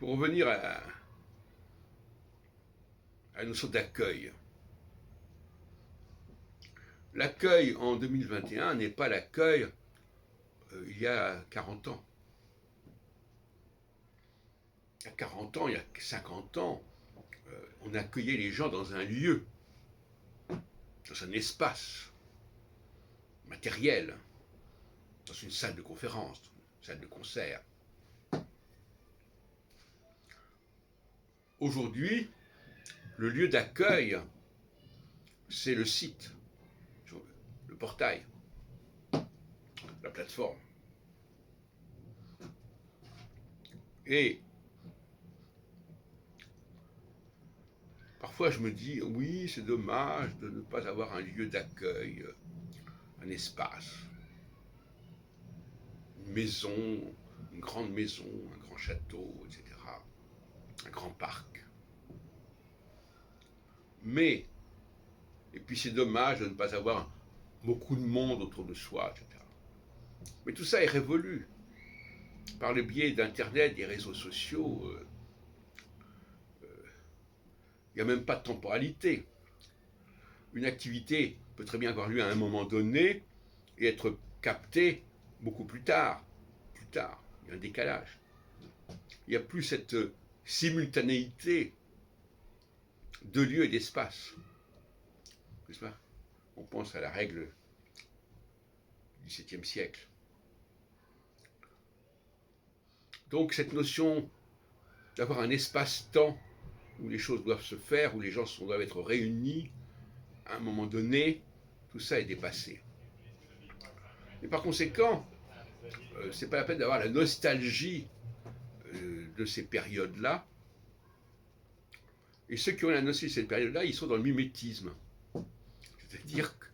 Pour revenir à la notion d'accueil. L'accueil en 2021 n'est pas l'accueil il y a 40 ans. Il y a 40 ans, il y a 50 ans, on accueillait les gens dans un lieu, dans un espace matériel, dans une salle de conférence, une salle de concert. Aujourd'hui, le lieu d'accueil, c'est le site, le portail, la plateforme. Et parfois je me dis, oui, c'est dommage de ne pas avoir un lieu d'accueil, un espace, une maison, une grande maison, un grand château, etc., un grand parc. Mais, et puis c'est dommage de ne pas avoir beaucoup de monde autour de soi, etc. Mais tout ça est révolu par le biais d'Internet, des réseaux sociaux. Il n'y a même pas de temporalité. Une activité peut très bien avoir lieu à un moment donné et être captée beaucoup plus tard. Plus tard, il y a un décalage. Il n'y a plus cette simultanéité de lieu et d'espace. N'est-ce pas? On pense à la règle du XVIIe siècle. Donc cette notion d'avoir un espace-temps où les choses doivent se faire, où les gens doivent être réunis, à un moment donné, tout ça est dépassé. Et par conséquent, c'est pas la peine d'avoir la nostalgie de ces périodes-là. Et ceux qui ont la nostalgie de cette période-là, ils sont dans le mimétisme. C'est-à-dire que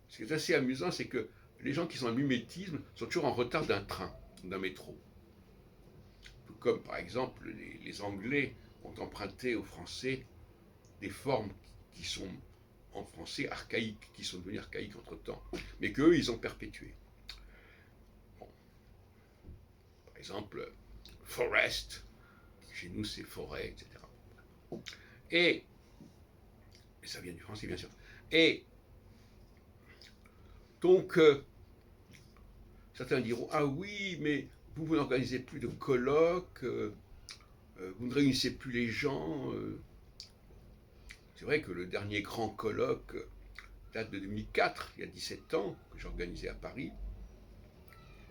ce qui est assez amusant, c'est que les gens qui sont dans le mimétisme sont toujours en retard d'un train, d'un métro. Tout comme, par exemple, les Anglais ont emprunté aux Français des formes qui sont en français archaïques, qui sont devenues archaïques entre-temps, mais qu'eux, ils ont perpétuées. Bon. Par exemple, forest, chez nous c'est forêt, etc. Et ça vient du français, bien sûr. Et donc, certains diront, ah oui, mais vous n'organisez plus de colloques, vous ne réunissez plus les gens. C'est vrai que le dernier grand colloque date de 2004, il y a 17 ans, que j'ai organisé à Paris,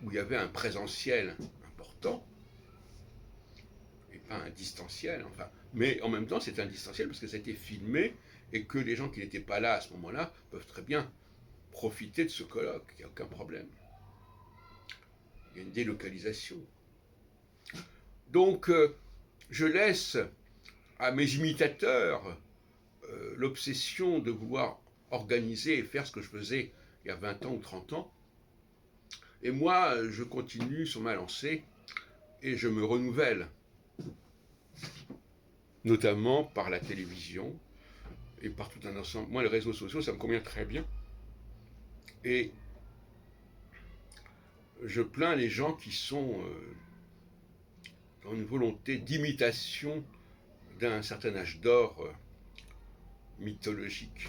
où il y avait un présentiel important, et pas un distanciel, enfin. Mais en même temps, c'est un distanciel parce que ça a été filmé et que les gens qui n'étaient pas là à ce moment-là peuvent très bien profiter de ce colloque, il n'y a aucun problème. Il y a une délocalisation. Donc, je laisse à mes imitateurs l'obsession de vouloir organiser et faire ce que je faisais il y a 20 ans ou 30 ans. Et moi, je continue sur ma lancée et je me renouvelle, notamment par la télévision et par tout un ensemble. Moi, les réseaux sociaux, ça me convient très bien. Et je plains les gens qui sont dans une volonté d'imitation d'un certain âge d'or mythologique.